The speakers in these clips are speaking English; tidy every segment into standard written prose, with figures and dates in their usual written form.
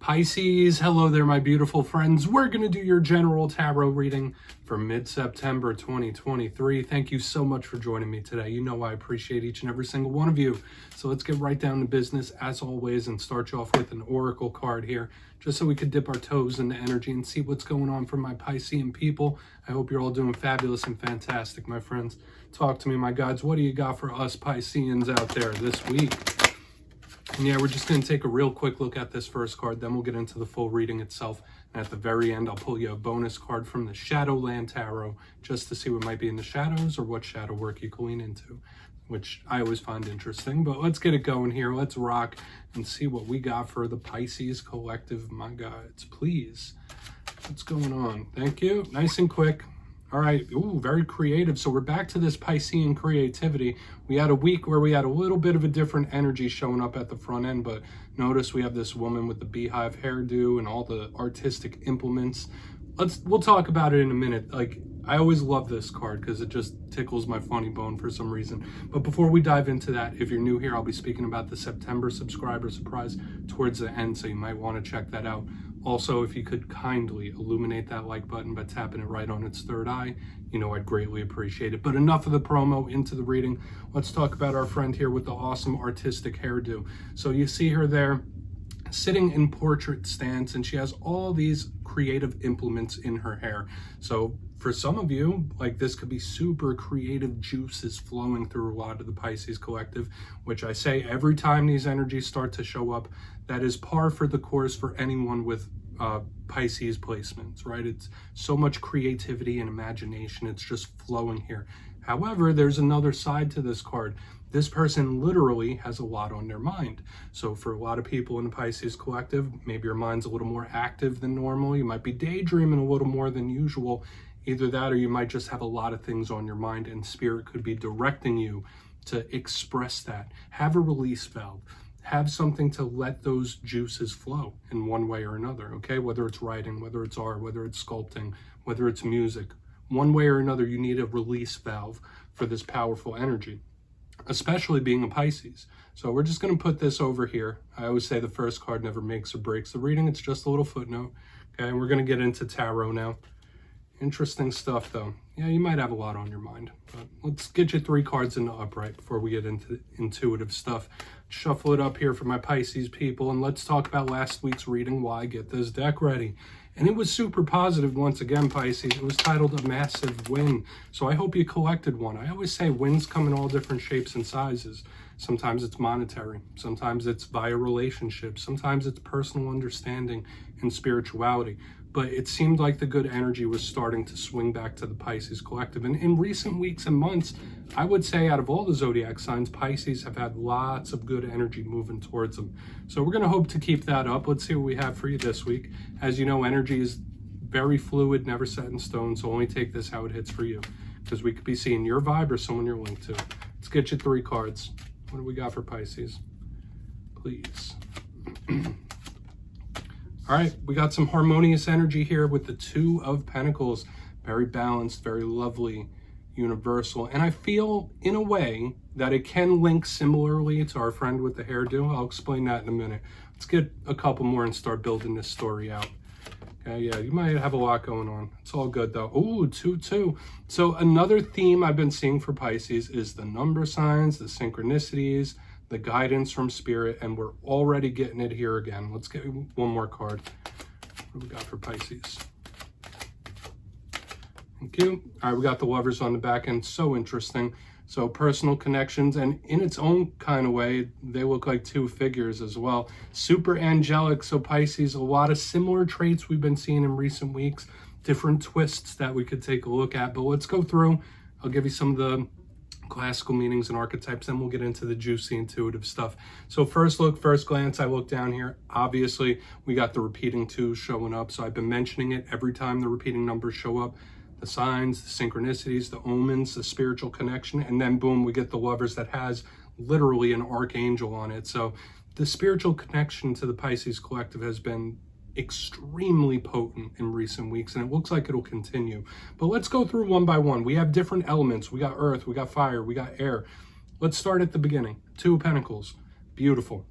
Pisces, hello there, my beautiful friends. We're going to do your general tarot reading for mid-September 2023. Thank you so much for joining me today. You know I appreciate each and every single one of you. So let's get right down to business, as always, and start you off with an oracle card here, just so we could dip our toes into energy and see what's going on for my Piscean people. I hope you're all doing fabulous and fantastic, my friends. Talk to me, my guides. What do you got for us Pisceans out there this week? And yeah, we're just going to take a real quick look at this first card, then we'll get into the full reading itself. And at the very end, I'll pull you a bonus card from the Shadowland Tarot, just to see what might be in the shadows or what shadow work you can lean into, which I always find interesting. But let's get it going here. Let's rock and see what we got for the Pisces collective, my guides. Please, what's going on? Thank you. Nice and quick. All right, ooh, very creative. So we're back to this Piscean creativity. We had a week where we had a little bit of a different energy showing up at the front end, but notice we have this woman with the beehive hairdo and all the artistic implements. We'll talk about it in a minute. Like, I always love this card because it just tickles my funny bone for some reason. But before we dive into that, if you're new here, I'll be speaking about the September subscriber surprise towards the end, so you might want to check that out. Also, if you could kindly illuminate that like button by tapping it right on its third eye, you know I'd greatly appreciate it. But enough of the promo, into the reading. Let's talk about our friend here with the awesome artistic hairdo. So you see her there sitting in portrait stance, and she has all these creative implements in her hair. So for some of you, like, this could be super creative juices flowing through a lot of the Pisces collective, which I say every time these energies start to show up, that is par for the course for anyone with Pisces placements, right? It's so much creativity and imagination. It's just flowing here. However, there's another side to this card. This person literally has a lot on their mind. So for a lot of people in the Pisces collective, maybe your mind's a little more active than normal. You might be daydreaming a little more than usual. Either that, or you might just have a lot of things on your mind, and spirit could be directing you to express that. Have a release valve. Have something to let those juices flow in one way or another, okay? Whether it's writing, whether it's art, whether it's sculpting, whether it's music. One way or another, you need a release valve for this powerful energy, especially being a Pisces. So we're just going to put this over here. I always say the first card never makes or breaks the reading. It's just a little footnote, okay? And we're going to get into tarot now. Interesting stuff, though. Yeah, you might have a lot on your mind, but let's get you 3 cards in the upright before we get into intuitive stuff. Shuffle it up here for my Pisces people, and let's talk about last week's reading, why get this deck ready. And it was super positive once again, Pisces. It was titled A Massive Win. So I hope you collected one. I always say wins come in all different shapes and sizes. Sometimes it's monetary. Sometimes it's via relationships. Sometimes it's personal understanding and spirituality. But it seemed like the good energy was starting to swing back to the Pisces collective. And in recent weeks and months, I would say out of all the zodiac signs, Pisces have had lots of good energy moving towards them. So we're going to hope to keep that up. Let's see what we have for you this week. As you know, energy is very fluid, never set in stone. So only take this how it hits for you, because we could be seeing your vibe or someone you're linked to. Let's get you 3 cards. What do we got for Pisces? Please. All right, we got some harmonious energy here with the 2 of Pentacles. Very balanced, very lovely, universal. And I feel, in a way, that it can link similarly to our friend with the hairdo. I'll explain that in a minute. Let's get a couple more and start building this story out. Okay, yeah, you might have a lot going on. It's all good, though. Ooh, 2-2. So another theme I've been seeing for Pisces is the number signs, the synchronicities, the guidance from spirit, and we're already getting it here again. Let's get one more card. What do we got for Pisces? Thank you. All right, we got the Lovers on the back end. So interesting. So personal connections, and in its own kind of way, they look like 2 figures as well. Super angelic. So Pisces, a lot of similar traits we've been seeing in recent weeks, different twists that we could take a look at. But let's go through. I'll give you some of the classical meanings and archetypes, then we'll get into the juicy intuitive stuff. So first look, first glance, I look down here. Obviously, we got the repeating 2s showing up. So I've been mentioning it every time the repeating numbers show up. The signs, the synchronicities, the omens, the spiritual connection, and then boom, we get the Lovers that has literally an archangel on it. So the spiritual connection to the Pisces collective has been extremely potent in recent weeks, and it looks like it'll continue. But let's go through one by one. We have different elements. We got earth, we got fire, we got air. Let's start at the beginning. 2 of Pentacles. Beautiful.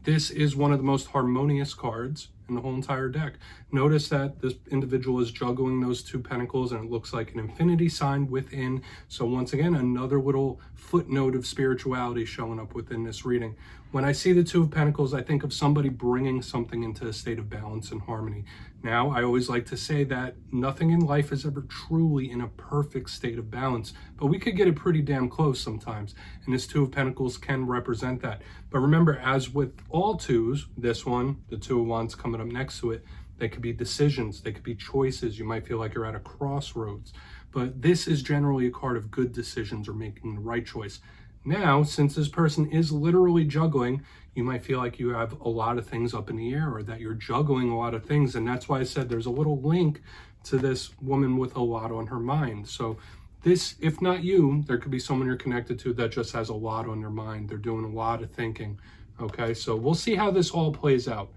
This is one of the most harmonious cards in the whole entire deck. Notice that this individual is juggling those 2 pentacles and it looks like an infinity sign within. So once again, another little footnote of spirituality showing up within this reading. When I see the 2 of Pentacles, I think of somebody bringing something into a state of balance and harmony. Now, I always like to say that nothing in life is ever truly in a perfect state of balance, but we could get it pretty damn close sometimes. And this 2 of Pentacles can represent that. But remember, as with all 2s, this one, the 2 of Wands coming up next to it, they could be decisions, they could be choices. You might feel like you're at a crossroads, but this is generally a card of good decisions or making the right choice. Now, since this person is literally juggling, you might feel like you have a lot of things up in the air or that you're juggling a lot of things. And that's why I said there's a little link to this woman with a lot on her mind. So this, if not you, there could be someone you're connected to that just has a lot on their mind. They're doing a lot of thinking. Okay, so we'll see how this all plays out.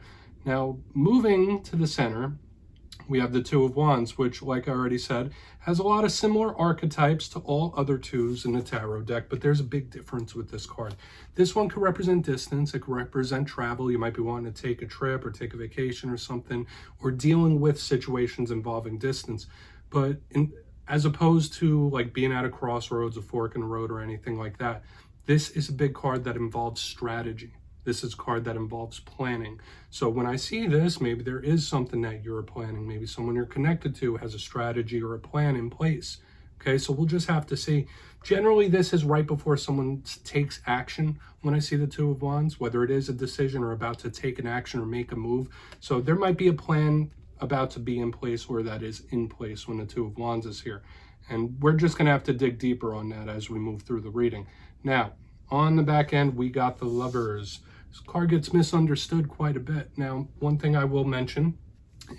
Now, moving to the center, we have the 2 of Wands, which, like I already said, has a lot of similar archetypes to all other 2s in the tarot deck, but there's a big difference with this card. This one could represent distance, it could represent travel. You might be wanting to take a trip or take a vacation or something, or dealing with situations involving distance. But as opposed to like being at a crossroads, a fork in the road, or anything like that, this is a big card that involves strategy. This is a card that involves planning. So when I see this, maybe there is something that you're planning. Maybe someone you're connected to has a strategy or a plan in place. Okay, so we'll just have to see. Generally, this is right before someone takes action when I see the 2 of Wands, whether it is a decision or about to take an action or make a move. So there might be a plan about to be in place or that is in place when the 2 of Wands is here. And we're just going to have to dig deeper on that as we move through the reading. Now, on the back end, we got the Lovers. This card gets misunderstood quite a bit. Now, one thing I will mention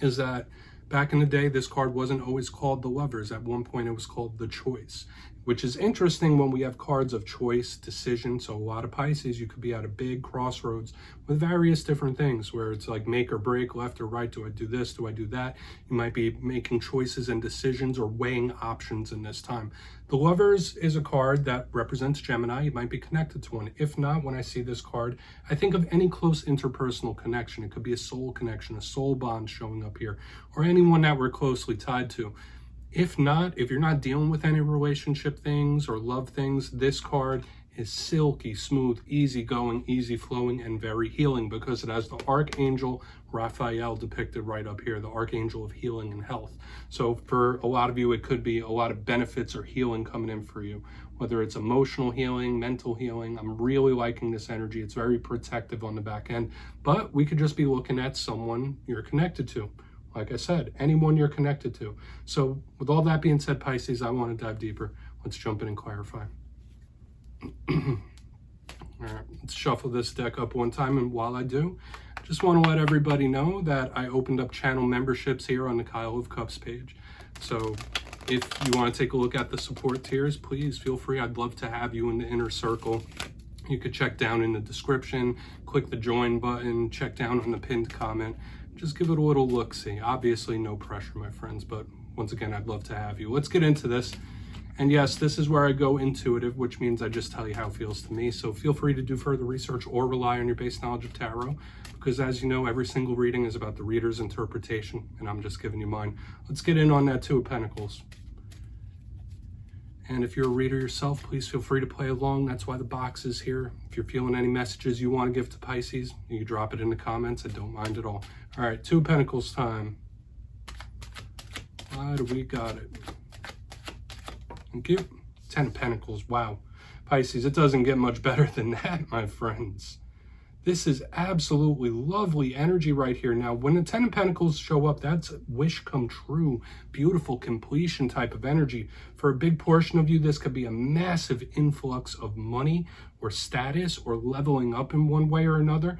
is that back in the day, this card wasn't always called the Lovers. At one point, it was called the Choice, which is interesting when we have cards of choice, decision. So a lot of Pisces, you could be at a big crossroads with various different things where it's like make or break, left or right. Do I do this? Do I do that? You might be making choices and decisions or weighing options in this time. The Lovers is a card that represents Gemini. You might be connected to one. If not, when I see this card, I think of any close interpersonal connection. It could be a soul connection, a soul bond showing up here, or anyone that we're closely tied to. If not, if you're not dealing with any relationship things or love things, this card is silky, smooth, easygoing, easy flowing, and very healing because it has the Archangel Raphael depicted right up here, the Archangel of healing and health. So for a lot of you, it could be a lot of benefits or healing coming in for you, whether it's emotional healing, mental healing. I'm really liking this energy. It's very protective on the back end, but we could just be looking at someone you're connected to. Like I said, anyone you're connected to. So with all that being said, Pisces, I want to dive deeper. Let's jump in and clarify. All right, let's shuffle this deck up one time. And while I do, just want to let everybody know that I opened up channel memberships here on the Kyle of Cups page. So if you want to take a look at the support tiers, please feel free. I'd love to have you in the inner circle. You could check down in the description, click the join button, check down on the pinned comment. Just give it a little look-see. Obviously, no pressure, my friends, but once again, I'd love to have you. Let's get into this. And yes, this is where I go intuitive, which means I just tell you how it feels to me. So feel free to do further research or rely on your base knowledge of tarot, because as you know, every single reading is about the reader's interpretation, and I'm just giving you mine. Let's get in on that 2 of Pentacles. And if you're a reader yourself, please feel free to play along. That's why the box is here. If you're feeling any messages you want to give to Pisces, you can drop it in the comments. I don't mind at all. All right, 2 of Pentacles time. Why do we got it? Thank you. 10 of Pentacles. Wow. Pisces, it doesn't get much better than that, my friends. This is absolutely lovely energy right here. Now, when the 10 of Pentacles show up, that's wish come true, beautiful completion type of energy. For a big portion of you, this could be a massive influx of money or status or leveling up in one way or another.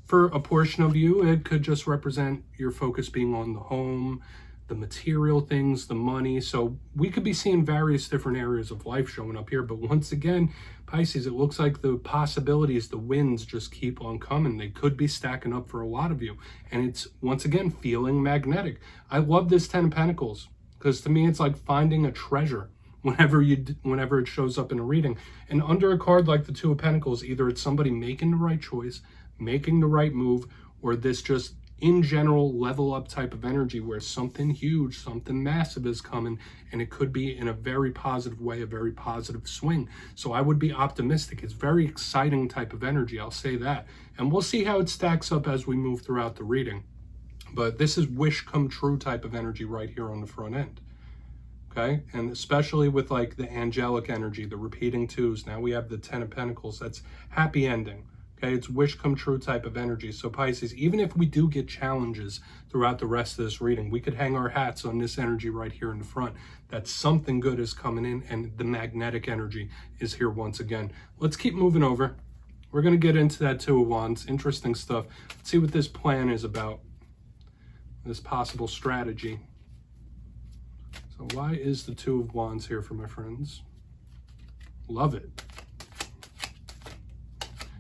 For a portion of you, it could just represent your focus being on the home, the material things, the money. So we could be seeing various different areas of life showing up here. But once again, Pisces, it looks like the possibilities, the wins just keep on coming. They could be stacking up for a lot of you. And it's, once again, feeling magnetic. I love this 10 of Pentacles because to me, it's like finding a treasure whenever it shows up in a reading. And under a card like the 2 of Pentacles, either it's somebody making the right choice, making the right move, or this just in general level up type of energy where something huge, something massive is coming, and it could be in a very positive way, a very positive swing. So I would be optimistic. It's very exciting type of energy, I'll say that. And we'll see how it stacks up as we move throughout the reading. But this is wish come true type of energy right here on the front end. Okay, and especially with like the angelic energy, the repeating twos. Now we have the 10 of Pentacles. That's happy ending. Okay, it's wish come true type of energy. So Pisces, even if we do get challenges throughout the rest of this reading, we could hang our hats on this energy right here in the front, that something good is coming in, and the magnetic energy is here once again. Let's keep moving over. We're going to get into that Two of Wands. Interesting stuff. Let's see what this plan is about, this possible strategy. So why is the Two of Wands here for my friends? Love it.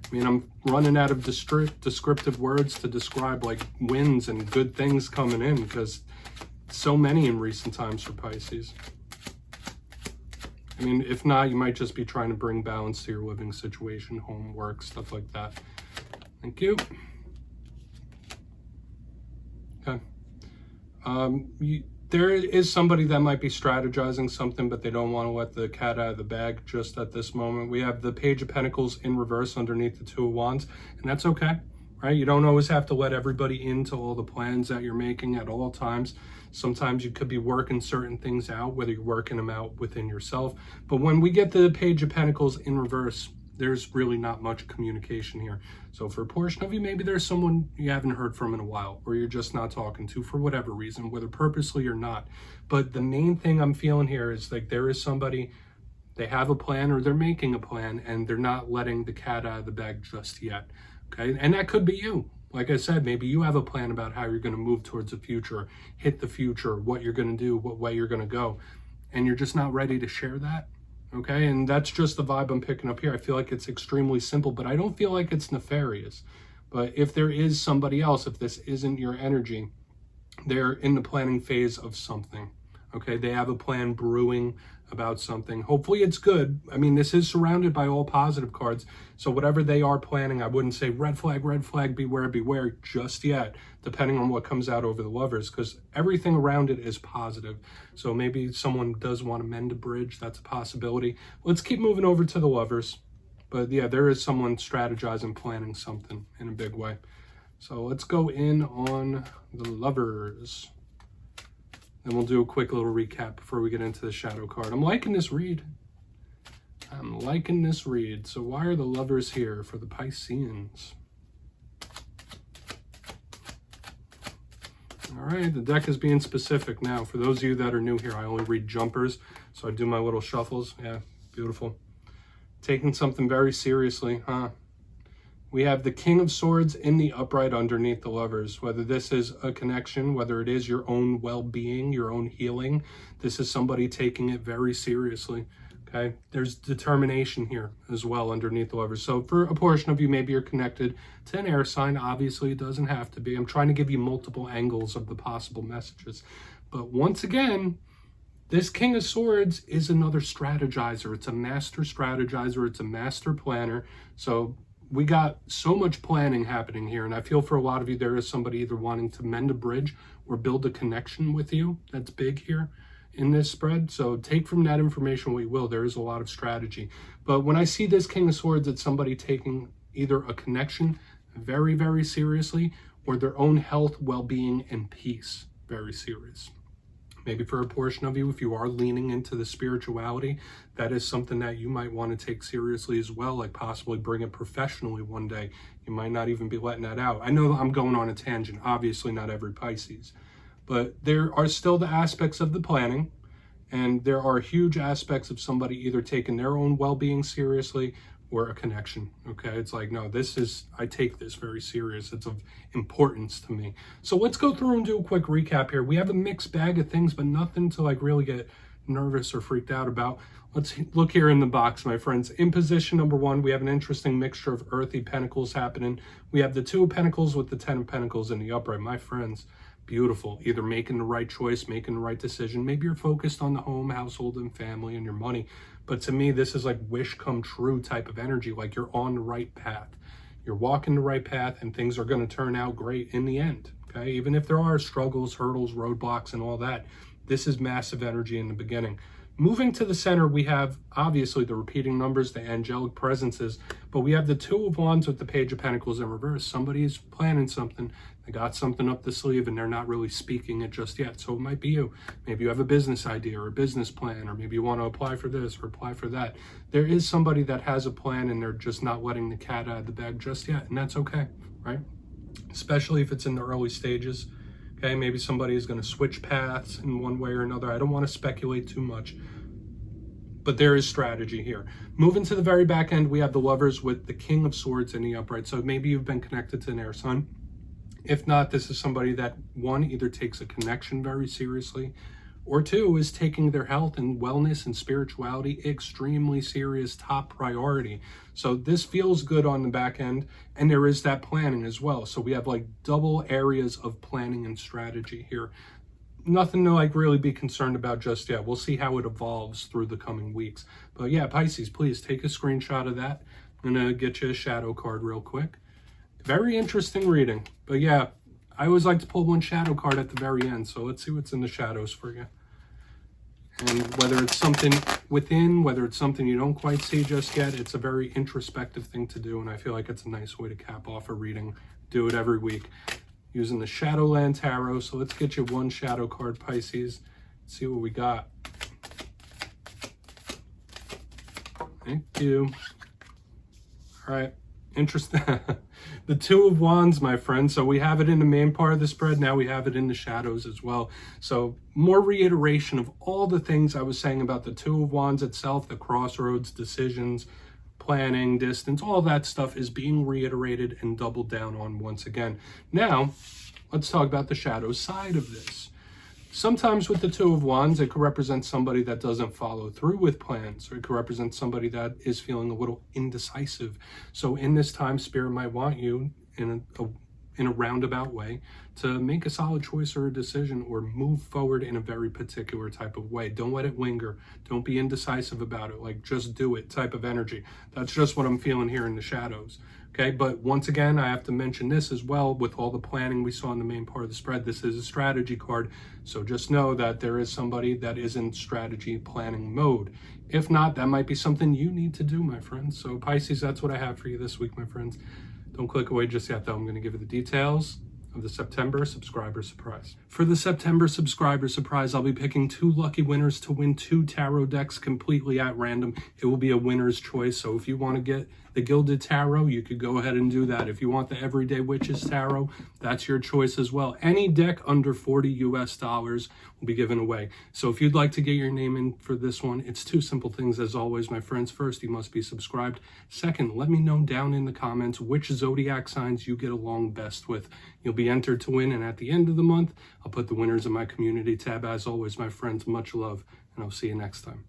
I mean, I'm running out of descriptive words to describe like wins and good things coming in, because so many in recent times for Pisces. I mean, if not, you might just be trying to bring balance to your living situation, home, work, stuff like that. Thank you. Okay. There is somebody that might be strategizing something, but they don't want to let the cat out of the bag just at this moment. We have the Page of Pentacles in reverse underneath the Two of Wands, and that's okay, right? You don't always have to let everybody into all the plans that you're making at all times. Sometimes you could be working certain things out, whether you're working them out within yourself. But when we get the Page of Pentacles in reverse, there's really not much communication here. So for a portion of you, maybe there's someone you haven't heard from in a while, or you're just not talking to for whatever reason, whether purposely or not. But the main thing I'm feeling here is like there is somebody, they have a plan or they're making a plan, and they're not letting the cat out of the bag just yet. Okay, and that could be you. Like I said, maybe you have a plan about how you're going to move towards the future, hit the future, what you're going to do, what way you're going to go, and you're just not ready to share that. Okay, and that's just the vibe I'm picking up here. I feel like it's extremely simple, but I don't feel like it's nefarious. But if there is somebody else, if this isn't your energy, they're in the planning phase of something. Okay, they have a plan brewing about something. Hopefully it's good. I mean, this is surrounded by all positive cards. So whatever they are planning, I wouldn't say red flag, beware, beware just yet, depending on what comes out over the Lovers, because everything around it is positive. So maybe someone does want to mend a bridge. That's a possibility. Let's keep moving over to the Lovers. But yeah, there is someone strategizing, planning something in a big way. So let's go in on the Lovers. And we'll do a quick little recap before we get into the shadow card. I'm liking this read. I'm liking this read. So why are the Lovers here for the Pisceans? All right, the deck is being specific now. For those of you that are new here, I only read jumpers, so I do my little shuffles. Yeah, beautiful. Taking something very seriously, huh? We have the King of Swords in the upright underneath the Lovers. Whether this is a connection, whether it is your own well-being, your own healing, this is somebody taking it very seriously, okay? There's determination here as well underneath the Lovers. So for a portion of you, maybe you're connected to an air sign. Obviously, it doesn't have to be. I'm trying to give you multiple angles of the possible messages. But once again, this King of Swords is another strategizer. It's a master strategizer. It's a master planner. So we got so much planning happening here, and I feel for a lot of you there is somebody either wanting to mend a bridge or build a connection with you. That's big here in this spread. So take from that information what you will. There is a lot of strategy. But when I see this King of Swords, it's somebody taking either a connection very, very seriously, or their own health, well-being, and peace very serious. Maybe for a portion of you, if you are leaning into the spirituality, that is something that you might want to take seriously as well, like possibly bring it professionally one day. You might not even be letting that out. I know I'm going on a tangent, obviously not every Pisces, but there are still the aspects of the planning, and there are huge aspects of somebody either taking their own well-being seriously or a connection, okay? It's like, no, I take this very serious. It's of importance to me. So let's go through and do a quick recap here. We have a mixed bag of things, but nothing to like really get nervous or freaked out about. Let's look here in the box, my friends. In position number 1, we have an interesting mixture of earthy pentacles happening. We have the 2 of Pentacles with the 10 of Pentacles in the upright. My friends, beautiful. Either making the right choice, making the right decision. Maybe you're focused on the home, household, and family and your money. But to me, this is like wish come true type of energy, like you're on the right path. You're walking the right path, and things are going to turn out great in the end. Okay, even if there are struggles, hurdles, roadblocks, and all that, this is massive energy in the beginning. Moving to the center, we have obviously the repeating numbers, the angelic presences, but we have the Two of Wands with the Page of Pentacles in reverse. Somebody's planning something. They got something up the sleeve and they're not really speaking it just yet. So it might be you. Maybe you have a business idea or a business plan, or maybe you want to apply for this or apply for that. There is somebody that has a plan and they're just not letting the cat out of the bag just yet. And that's okay, right? Especially if it's in the early stages. Okay, maybe somebody is going to switch paths in one way or another. I don't want to speculate too much, but there is strategy here. Moving to the very back end, we have the Lovers with the King of Swords in the upright. So maybe you've been connected to an air sign. If not, this is somebody that, one, either takes a connection very seriously, or two, is taking their health and wellness and spirituality extremely serious, top priority. So this feels good on the back end, and there is that planning as well. So we have like double areas of planning and strategy here. Nothing to like really be concerned about just yet. We'll see how it evolves through the coming weeks. But yeah, Pisces, please take a screenshot of that. I'm gonna get you a shadow card real quick. Very interesting reading. But yeah, I always like to pull one shadow card at the very end. So let's see what's in the shadows for you. And whether it's something within, whether it's something you don't quite see just yet, it's a very introspective thing to do. And I feel like it's a nice way to cap off a reading. Do it every week using the Shadowland Tarot. So let's get you one shadow card, Pisces. Let's see what we got. Thank you. All right. Interesting. The Two of Wands, my friend. So we have it in the main part of the spread. Now we have it in the shadows as well. So more reiteration of all the things I was saying about the Two of Wands itself, the crossroads, decisions, planning, distance, all that stuff is being reiterated and doubled down on once again. Now, let's talk about the shadow side of this. Sometimes with the Two of Wands, it could represent somebody that doesn't follow through with plans, or it could represent somebody that is feeling a little indecisive. So in this time, Spirit might want you in a roundabout way to make a solid choice or a decision, or move forward in a very particular type of way. Don't let it linger. Don't be indecisive about it. Like, just do it type of energy. That's just what I'm feeling here in the shadows. Okay, but once again, I have to mention this as well. With all the planning we saw in the main part of the spread, this is a strategy card. So just know that there is somebody that is in strategy planning mode. If not, that might be something you need to do, my friends. So Pisces, that's what I have for you this week, my friends. Don't click away just yet, though. I'm going to give you the details of the September subscriber surprise. For the September subscriber surprise, I'll be picking 2 lucky winners to win 2 tarot decks completely at random. It will be a winner's choice. So if you want to get the Gilded Tarot, you could go ahead and do that. If you want the Everyday Witches Tarot, that's your choice as well. Any deck under $40 US will be given away. So if you'd like to get your name in for this one, it's 2 simple things as always, my friends. First, you must be subscribed. Second, let me know down in the comments which zodiac signs you get along best with. You'll be entered to win, and at the end of the month, I'll put the winners in my community tab. As always, my friends, much love, and I'll see you next time.